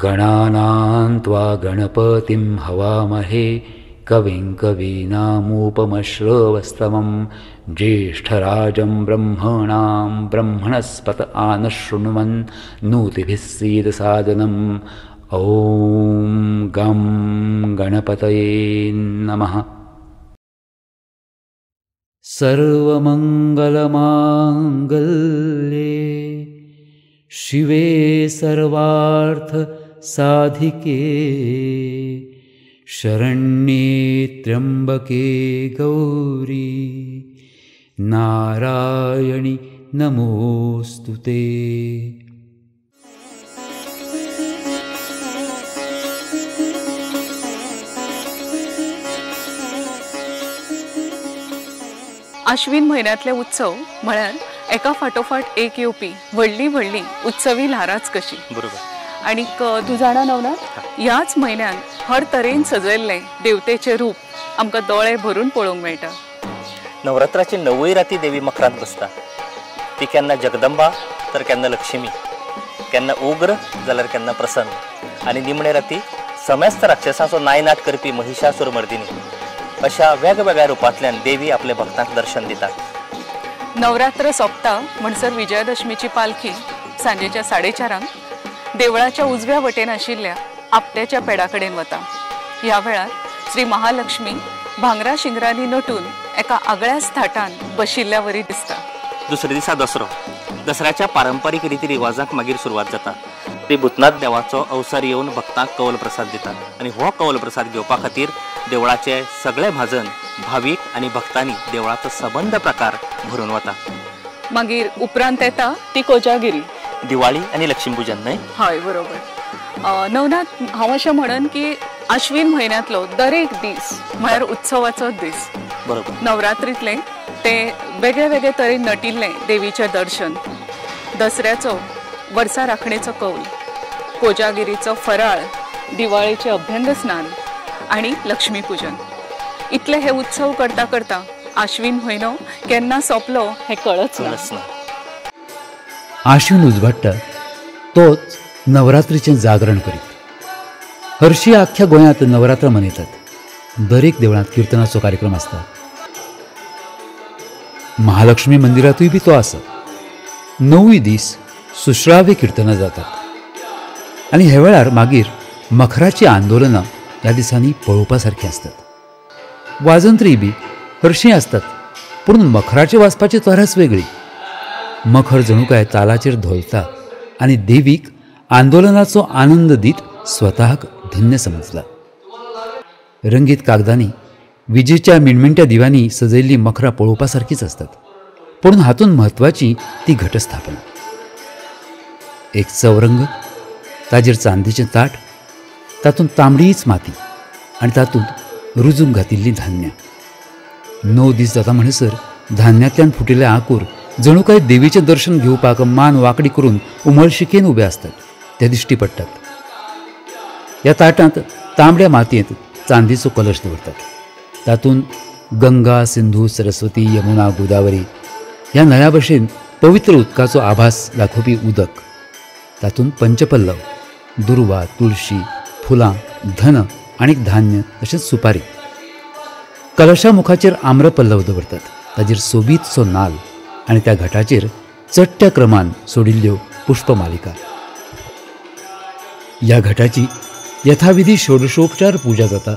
गणानां त्वा गणपतिं हवामहे कविं कवीनामुपमश्रवस्तमं ज्येष्ठराजं ब्रह्मणां ब्रह्मणस्पत आनशृण्वन् नूतिभिः सीदसादनम् ॐ गं गणपतये नमः। सर्वमङ्गलमाङ्गल्ये शिवे सर्वार्थ साधिके शरण्ये त्र्यंबके गौरी नारायणि नमोस्तुते। आश्विन महिन्यातले उत्सव म्हळ्यार एका फाटोफाट एक येवपी व्हडली व्हडली उत्सवी ल्हाराच कशी। बरोबर। आणि तू जाणा नवनाथ, ह्याच म्हयन्यान हर तरेन सजयल्ले देवतेचे रूप आमकां दोळे भरून पळोवंक मेळटा। नवरात्राची 9 राती देवी मकरांत बसता। ती केन्ना जगदंबा तर केन्ना लक्ष्मी, केन्ना उग्र जाल्यार केन्ना प्रसन्न, आनी निमणे राती समेस्त राक्षसांचो नायनाट करपी महिषासुरमर्दिनी अशा वेगवेगळ्या रुपांतल्यान देवी आपल्या भक्तांक दर्शन दिता। नवरात्र सोंपता म्हणसर विजयादशमीची पालखी सांजेच्या 4:30 देवळाच्या उजव्या वटेन आशिल्ल्या आपट्याच्या पेडा कडेन वता। ह्या वेळार श्री महालक्ष्मी भांगरा शिंगरांनी नटून एका आगळ्याच थाटान बशिल्ल्या वरी दिसता। दुसरे दिसा दसरो। दसऱ्याच्या पारंपारीक रिती रिवाजांक मागीर सुरवात जाता। श्री भूतनाथ देवाचो अवसर येवन भक्तांक कौल प्रसाद दितात, आनी हो कौल प्रसाद घेवपा खातीर देवळाचे सगळे भाजन भाविक आनी भक्तांनी देवळाचो सबंद प्रकार भरून वता। मागीर उपरांत येता ती कोजागिरी, दिवाळी आनी लक्ष्मीपूजन न्हय? हय, बरोबर। नवनाथ, हांव अशें म्हणन की आश्विन म्हयन्यांतलो दरेक दीस म्हळ्यार उत्सवाचो दीस। बरोबर। नवरात्रींतले ते वेगळे वेगळे तरेन नटिल्ले देवीचें दर्शन, दसऱ्याचो वर्सा राखणेचो कौल, कोजागिरीचो फराळ, दिवाळेचें अभ्यंग स्नान आनी लक्ष्मीपूजन, इतले हे उत्सव करता करता आश्विन म्हयनो केन्ना सोंपलो हें कळच ना। आश्विन उजवाडटा तोच नवरात्रीचें जागरण करीत। हरशीं आख्ख्या गोंयांत नवरात्रां मनयतात। दरेक देवळांत किर्तनाचो कार्यक्रम आसता। महालक्ष्मी मंदिरांतूय बी तो आसा। 9 दीस सुश्राव्य किर्तनां जातात, आनी हे वेळार मागीर मखराची आंदोलनां ह्या दिसांनी पळोवपा सारखी आसतात। वाजंत्री बी हरशीं आसतात, पूण मखराचे वाजपाची तरास वेगळी। मखर जणू काय तालाचेर धोलता आनी देवीक आंदोलनाचो आनंद दीत स्वताक धन्य समजला। रंगीत कागदांनी विजेच्या मिणमिणट्या दिव्यांनी सजयल्ली मखरां पळोवपा सारखीच असतात, पूण हातूंत म्हत्वाची ती घटस्थापना। एक चौरंग, ताजेर चांदीचें ताट, तातूंत तांबडीच माती आनी तातूंत रुजूंक घातिल्लीं धान्य। 9 दीस जाता म्हणसर धान्यांतल्यान फुटिल्ले आंकूर जणू काय देवीचें दर्शन घेवपाक मान वांकडी करून उमळशिकेन उबे आसतात, ते दिश्टी पडटात। ह्या ताटांत तांबड्या मातयेंत चांदीचो कलश दवरतात। तातूंत गंगा, सिंधू, सरस्वती, यमुना, गोदावरी ह्या न्हंया भशेन पवित्र उदकाचो आभास दाखोवपी उदक, तातूंत पंचपल्लव, दुर्वा, तुळशी, फुलां, धन आनी धान्य तशेंच सुपारी। कलशा मुखाचेर आम्रपल्लव दवरतात, ताजेर सोबीतसो नाल आनी त्या घाटाचेर चडट्या क्रमान सोडिल्ल्यो पुष्पमालिका। ह्या घाटाची यथाविधी षोडशोपचार पुजा जाता।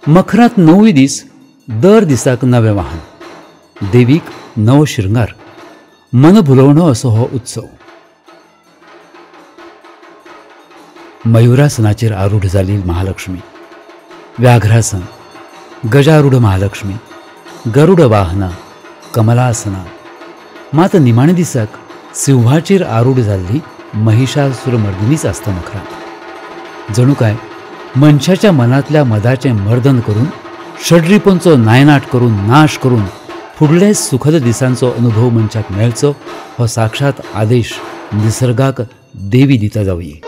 मखरांत 9 दीस दर दिसाक नवें वाहन, देवीक नवो श्रृंगार, मन भुलवणो असो हो उत्सव। मयुरासनाचेर आरूढ जाली महालक्ष्मी, व्याघ्रासन, गजारूढ महालक्ष्मी, गरुड वाहना, कमलासना। मात निमाणे दिसाक सिंहाचेर आरूढ जाल्ली महिषासुरमर्दिनीच आसता मखरांत। जणू काय मनशाच्या मनातल्या मदाचें मर्दन करून, षड्रिपूंचो नायनाट करून, नाश करून फुडले सुखद दिसांचो अनुभव मनशाक मेळचो हो साक्षात आदेश निसर्गाक देवी दिता जावंये।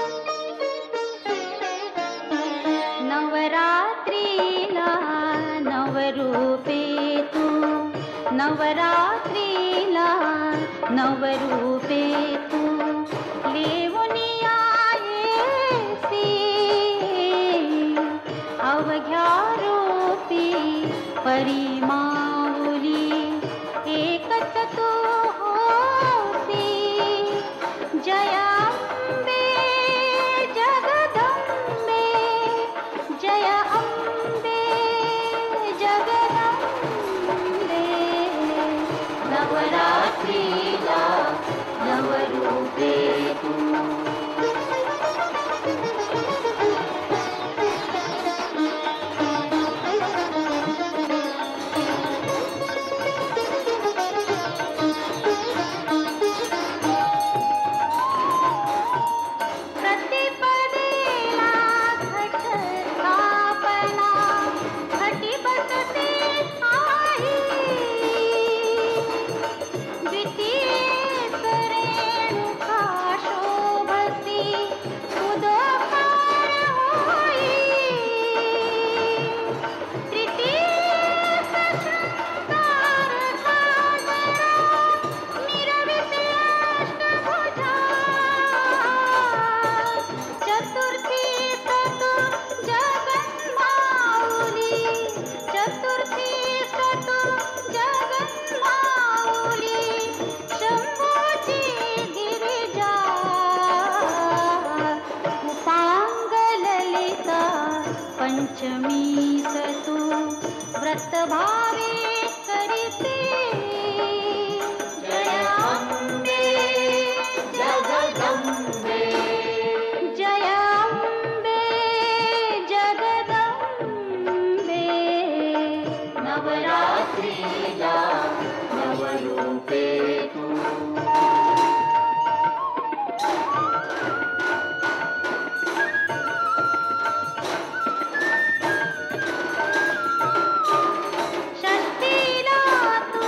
नवरात्र नवरात्रीला नवरूपे तू लेवुनी आयेसी अवघ्या रूपी परिमाऊली एकच तू होसी जयाम्बे जगदम्बे जय अम्बे जगदम्बे नवरात्रीला नवरूपे तू पंचमी सतु व्रत भावे करिते जय अम्बे जगदम्बे जय अम्बे जगदम्बे नवरात्रीला नवरूपे तू षष्ठीला तू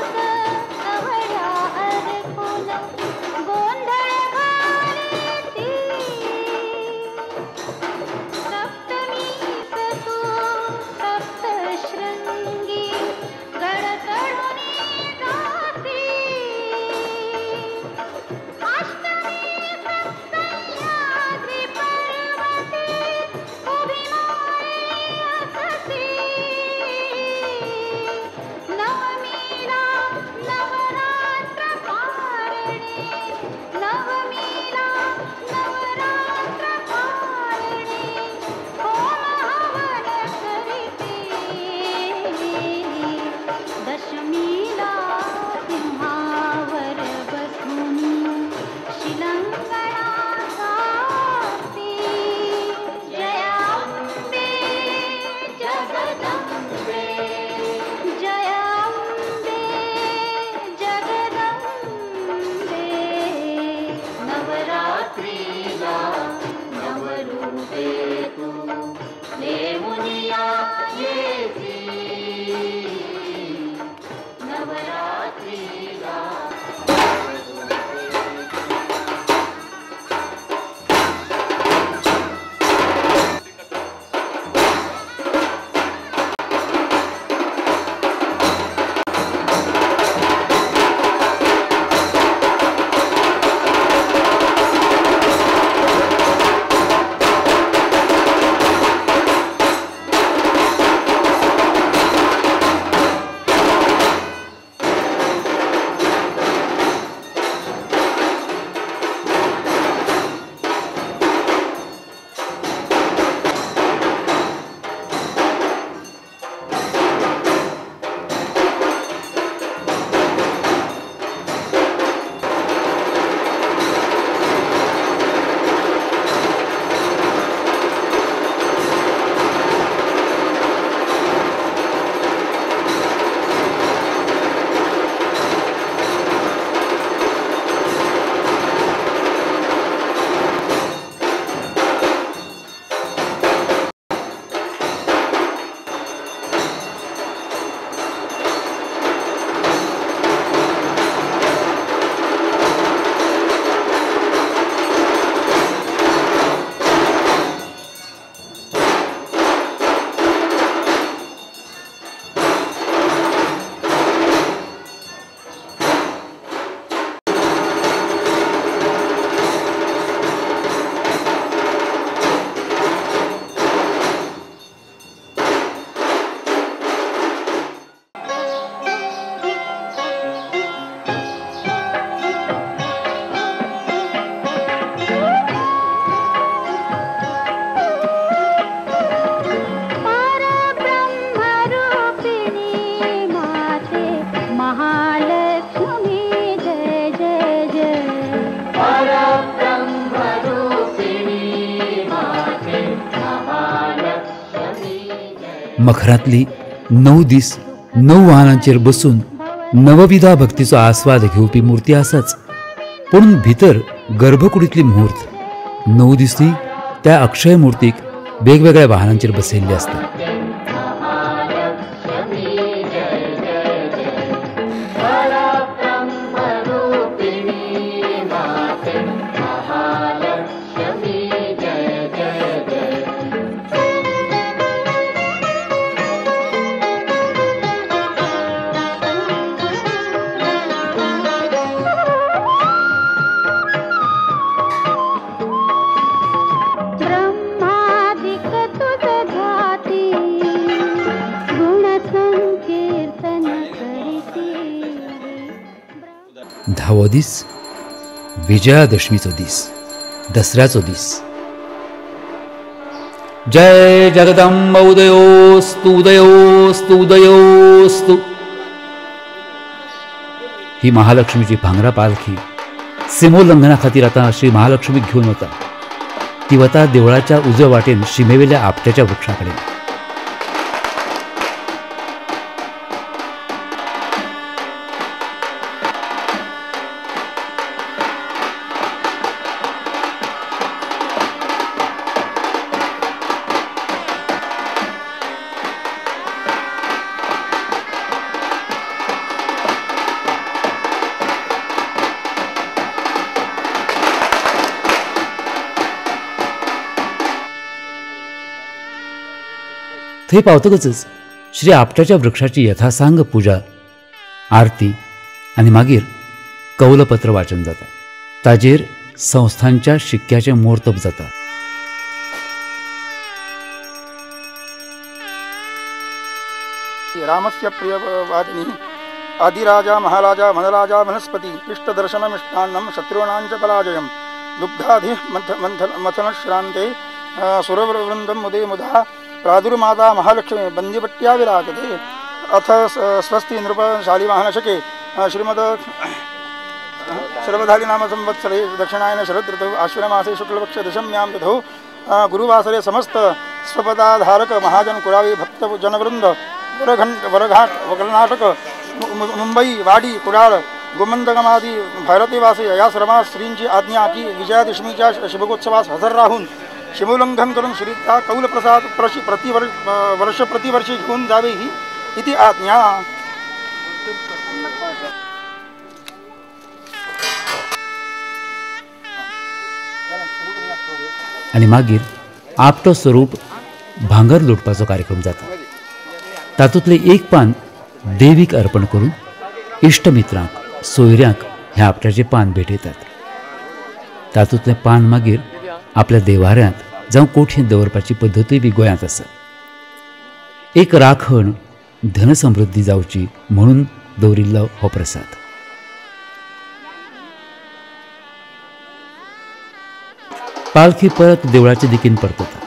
मखरांतली 9 दीस 9 वाहनांचेर बसून नवविधा भक्तीचो आस्वाद घेवपी मुर्ती आसाच, पूण भितर गर्भकुडींतली मुहूर्त 9 दिसूय त्या अक्षय मुर्तीक वेगवेगळ्या वाहनांचेर बसयल्ली आसता. ब्रह्मादिक तुझ घाती गुण संकीर्तन करीती. 10वो दीस विजयादशमीचो दीस, दसऱ्याचो दीस. जय जगदंब उदयोस्तु उदयोस्तु उदयोस्तु. ही महालक्ष्मीची भांगरा पालखी सिमोल्लंघना खातीर आतां श्री महालक्ष्मीक घेवन वता. ती वता देवळाच्या उजव्या वाटेन शिमेवेल्या आपट्याच्या वृक्षा कडेन. थंय पावतकच श्री आपट्याच्या वृक्षाची यथासांग पुजा, आरती आनी मागीर कौलपत्र वाचन जाता. ताजेर संस्थांच्या शिक्क्याचें मोर्तब जाता. रामस्य प्रियवादिनी आदिराजा महाराजा वनराजा वनस्पति इष्टदर्शनमिष्टान्नं शत्रूणां च पराजयं दुग्धाधि मथनश्रान्ते सुरवृन्दं मुदे मुदा प्रादुर्माता महालक्ष्मी बन्दिपट्ट्या विराजते. अथ स्वस्ति नृपशालिवाहनशके श्रीमद शरवधारी नाम संवत्सरे दक्षिणायन शरद ऋतौ आश्विनमासे शुक्लपक्ष दशम्यां तिथौ गुरुवासरे समस्त स्वपदाधारक महाजन कुरावी भक्त जनवृंद वरघाट कर्नाटक मुंबई वाडी कुडाळ गोमंतकमादी भारतीवासी या सर्व श्रींची आज्ञा की विजयादशमीच्या शिवगोत्सवास हजर राहून शिवोल्लंघन करून श्रीचा कौलप्रसाद प्रतिवर्षी घेऊन जावे ही इति आज्ञा. आनी मागीर आपटो स्वरूप भांगर लुटपाचो कार्यक्रम जाता. तातूंतलें एक पान देवीक अर्पण करून इश्टमित्रांक सोयऱ्यांक हें आपट्याचें पान भेटयतात. तातूंतलें पान मागीर आपल्या देवाऱ्यांत जावं कोठयेंत दवरपाची पद्दतूय बी गोंयांत आसा. एक राखण धनसमृद्धी जावची म्हणून दवरिल्लो हो प्रसाद. पालखी परत देवळाचे दिकेन परतता.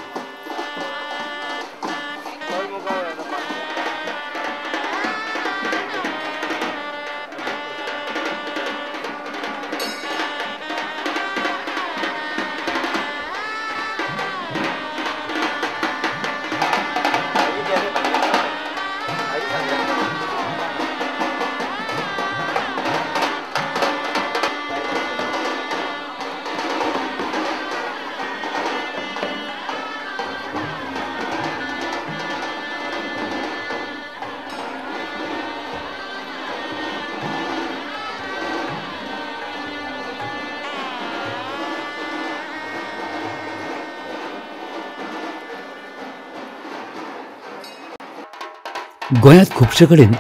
गोंयांत खुबशे कडेन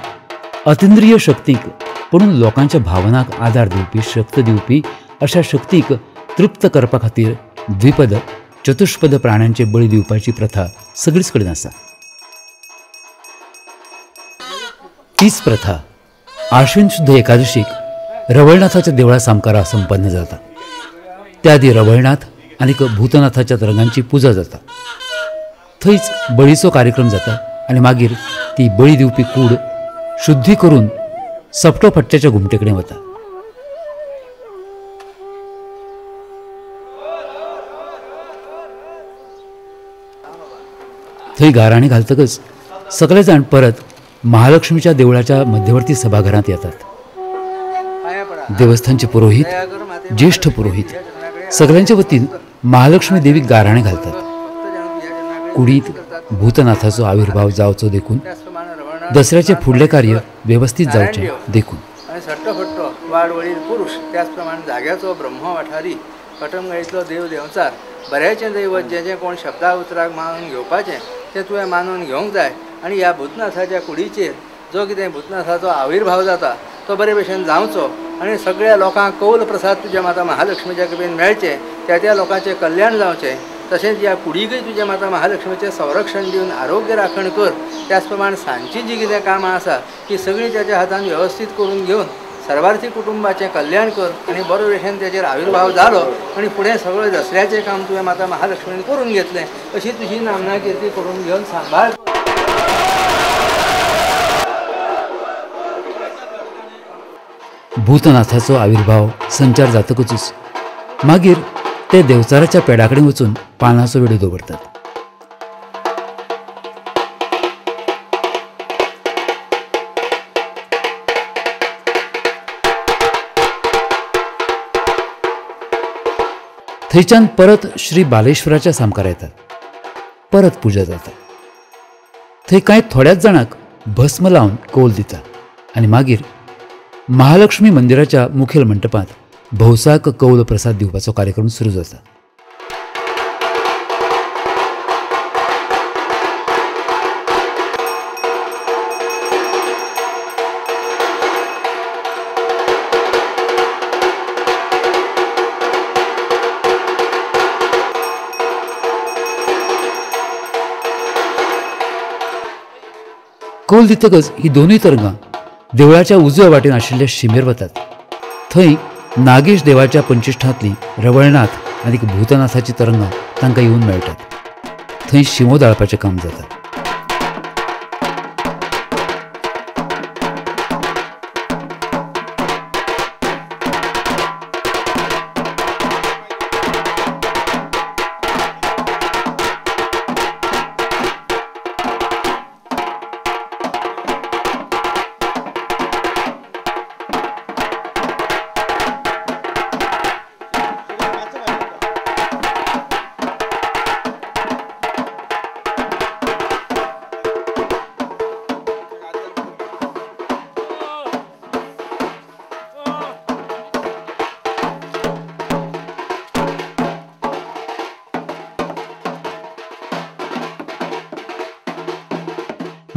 अतिंद्रिय शक्तीक पूण लोकांच्या भावनाक आदार दिवपी शक्त दिवपी अशा शक्तीक तृप्त करपा खातीर द्विपद चतुष्पद प्राण्यांचे बळी दिवपाची प्रथा सगळीच कडेन आसा. तीच प्रथा आश्विन शुद्ध एकादशीक रवळनाथाच्या देवळा सामकारा संपन्न जाता. त्या दी रवळनाथ आनी भूतनाथाच्या रंगांची पुजा जाता. थंयच बळीचो कार्यक्रम जाता आनी मागीर ती बळी दिवपी कूड शुद्धी करून सपटो पट्ट्याच्या घुमटे कडेन वता. थंय गाराणी घालतकच सगळे जण परत महालक्ष्मीच्या देवळाच्या मध्यवर्ती सभागृहात येतात. देवस्थानचे पुरोहित, ज्येष्ठ पुरोहित सगळ्यांच्या वतीन महालक्ष्मी देवी गाराणे घालतात. कुडीत भूतनाथाचो आविर्भाव जावचो देखून, दसऱ्याचे फुडले कार्य व्यवस्थित जावचे देखून. आणि सट्टफट्टो वाडवडील पुरुष त्याचप्रमाणे जाग्याचो ब्रह्म वाठारी कटंगळीतलो देव देंवचार बऱ्याचें दैवत जें कोण शब्दा उतराक मानून घेवपाचें तें तुवें मानून घेवंक जाय. आनी ह्या भूतनाथाच्या कुडीचेर जो कितें भूतनाथाचो आविर्भाव जाता तो बरे भशेन जावचो आनी सगळ्या लोकांक कौल प्रसाद तुज्या माता महालक्ष्मीच्या कृपेन मेळचे, त्या लोकांचें कल्याण जावचें. तशेंच ह्या कुडीकय तुज्या माता महालक्ष्मीचें संरक्षण दिवन आरोग्य राखण कर. त्याच प्रमाण सांजची जी कितें कामां आसा ती सगळीं त्याच्या हातान वेवस्थीत करून घेवन सर्वार्थी कुटुंबाचें कल्याण कर. आनी बरो भशेन तेचेर आविर्भाव जालो आनी फुडें सगळें दसऱ्याचें काम तुवें माता महालक्ष्मीन करून घेतलें अशी तुजी नामना किर्ती करून घेवन सांबाळ. भूतनाथाचो आविर्भाव संचार जातकूच मागीर ते देवचाराच्या पेडाकडे वचून पानाचो वेडो दवरतात. थंयच्यान परत श्री बालेश्वराच्या सामकार येतात. परत पुजा जाता. थंय कांय थोड्याच जाणांक भस्म लावन कौल दिता आनी मागीर महालक्ष्मी मंदिराच्या मुखेल मंटपांत भौसाक कौल प्रसाद दिवपाचो कार्यक्रम सुरू जाता. कौल दितकच ही दोनूय तरंगां देवळाच्या उजव्या वाटेन आशिल्ल्या शिमेर वतात. थंय नागेश देवाच्या पंचिष्ठांतली रवळनाथ आनी भूतनाथाची तरंगां तांकां येवन मेळटात. थंय शिमो दाळपाचें काम जाता.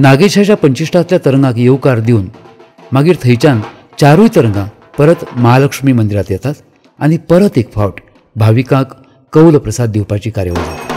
नागेशाच्या पंचिष्ठांतल्या तरंगाक येवकार दिवन मागीर थंयच्यान चारूय तरंगां परत महालक्ष्मी मंदिरांत येतात आनी परत एक फावट भाविकांक कौल प्रसाद दिवपाची कार्यावळ जाता.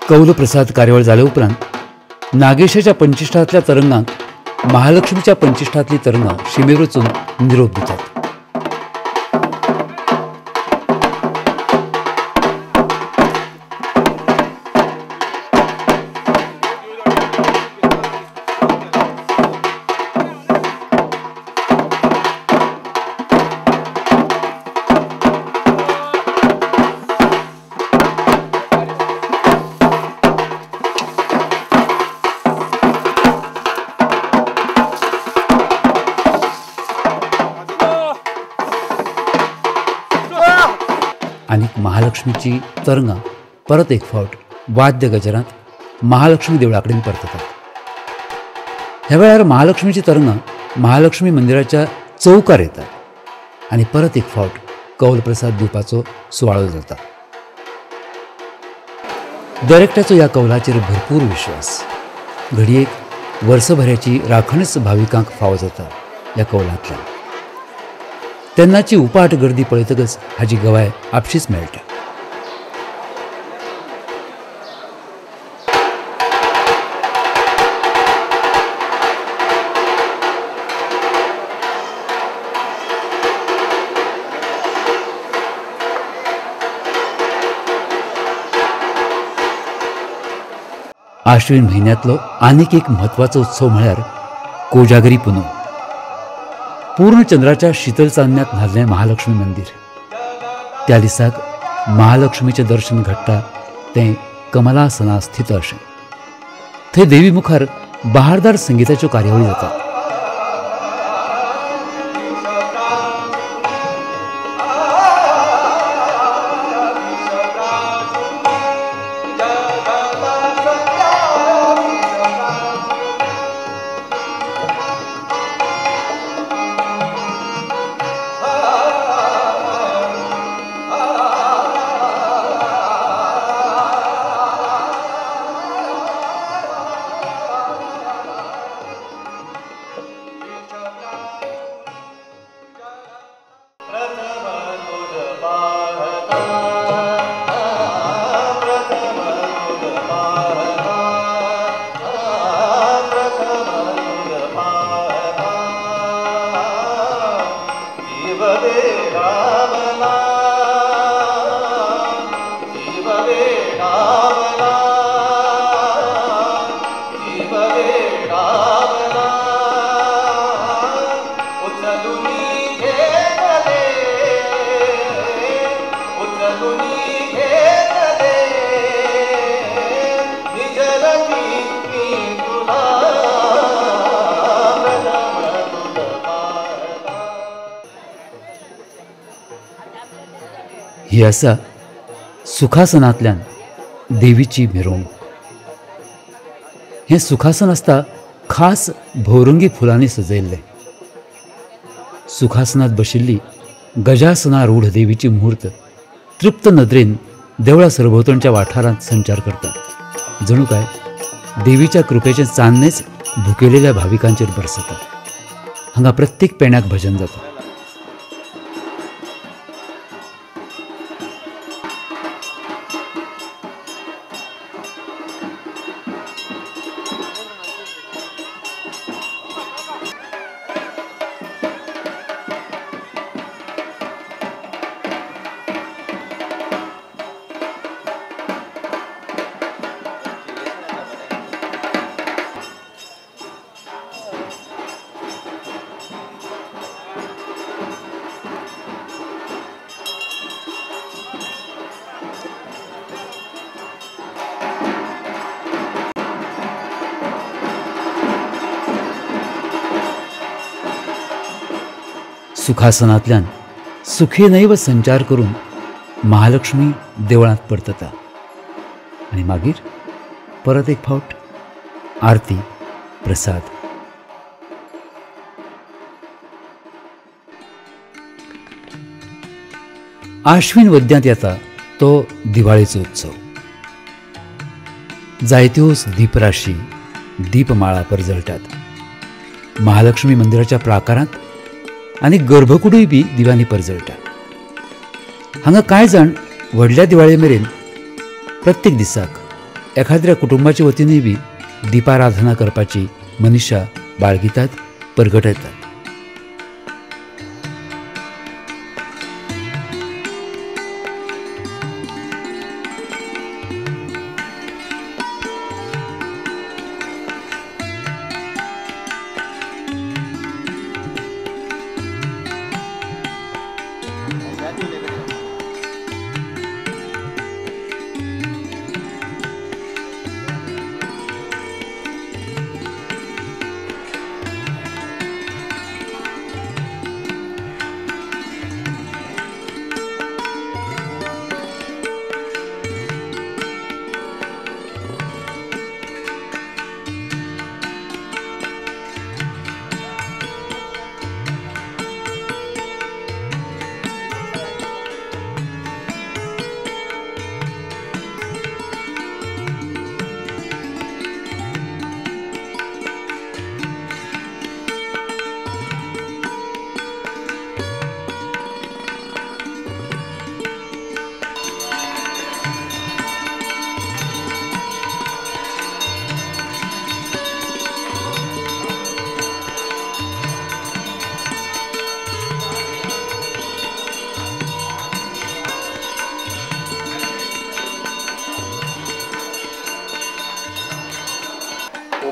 कौल प्रसाद कार्यावळ जाले उपरांत नागेशाच्या पंचिष्ठांतल्या तरंगांक महालक्ष्मीच्या पंचिष्ठांतली तरंगां शिमेर वचून निरोप दितात. आनी महालक्ष्मीची तरंगां परत एक फावट वाद्य गजरांत महालक्ष्मी देवळाकडेन परततात. ह्या वेळार महालक्ष्मीची तरंगां महालक्ष्मी मंदिराच्या चौकार येतात आनी परत एक फावट कौल प्रसाद दिवपाचो सुवाळो जाता. दरेकट्याचो ह्या कौलाचेर भरपूर विश्वास. घडयेक वर्सभराची राखणच भाविकांक फावो जाता ह्या कौलांतल्यान. तेन्नाची उपाट गर्दी पळयतकच हाची गवाय आपशीच मेळटा. आश्विन म्हयन्यांतलो आनीक एक म्हत्वाचो उत्सव म्हळ्यार कोजागरी पुनव. पूर्ण चंद्राच्या शीतल चान्न्यांत न्हाल्लें महालक्ष्मी मंदिर. त्या दिसाक महालक्ष्मीचें दर्शन घडटा तें कमलासना स्थित अशें. थंय देवी मुखार बहारदार संगीताच्यो कार्यावळी जातात. ही आसा सुखासनांतल्यान देवीची मिरवणूक. हें सुखासन आसता खास भोवरंगी फुलांनी सजयल्लें. सुखासनांत बशिल्ली गजासना रूढ देवीची मूर्त तृप्त नदरेन देवळा सरभोंवतणच्या वाठारांत संचार करता. जणू काय देवीच्या कृपेचें चान्नेंच भुकेलेल्या भाविकांचेर बरसता. हांगा प्रत्येक पेण्याक भजन जाता. सुखासनांतल्यान सुखेनैव संचार करून महालक्ष्मी देवळांत परतता आनी मागीर परत एक फावट आरती प्रसाद. आश्विन वद्यांत येता तो दिवाळेचो उत्सव. जायत्यो दीपराशी दीपमाळा परजळटात. महालक्ष्मी मंदिराच्या प्राकारांत आनी गर्भकुडूय बी दिव्यांनी परजळटा. हांगा कांय जाण व्हडल्या दिवाळे मेरेन प्रत्येक दिसाक एखाद्या कुटुंबाचे वतीनूय बी दिपाराधना करपाची मनिशा बाळगितात, परगटयतात.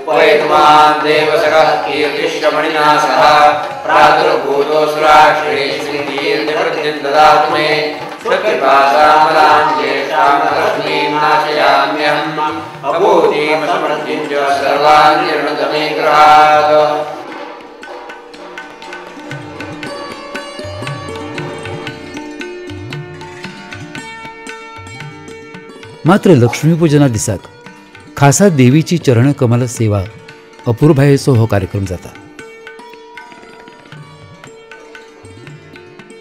उपैतुमान् देवसखः कीर्तिश्रमणिना सह प्रादुर्भूतोऽसुराष्ट्रे श्रीकीर्तिवृद्धिं ददातु मे स्वकृपासामलाञ्जेष्ठां लक्ष्मीं नाशयाम्यहम् अभूतिमसमृद्धिं च सर्वान् निर्णुत मे गृहात्। मात्र लक्ष्मीपूजना दिसाक खासा देवीची चरण कमल सेवा अपूर्भायेचो हो कार्यक्रम जाता।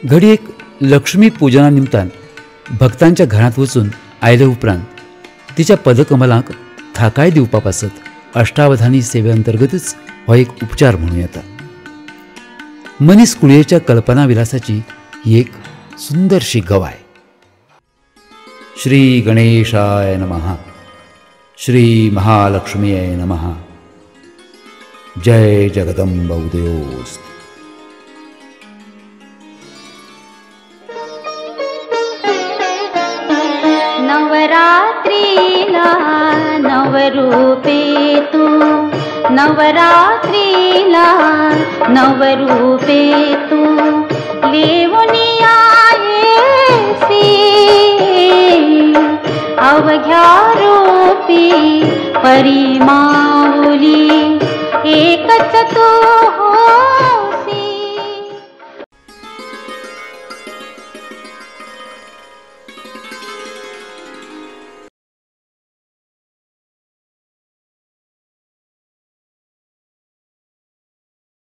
घडी एक लक्ष्मी पूजना निमतान भक्तांच्या घरांत वचून आयले उपरांत तिच्या पदकमलांक थाकाय दिवपा पासत अष्टावधानी सेवे अंतर्गतच हो एक उपचार म्हणूं येता। मनीस कुळयेच्या कल्पना विलासाची ही एक सुंदरशी गवाय। श्री गणेशाय नमः, श्री महालक्ष्मीये नमः, जय जगदंब उदयोस्तु। नवरात्रीला नवरूपे तू, नवरात्रीला नवरूपे तू लेवुनी आयेसी अवघ्या रूपी परिमा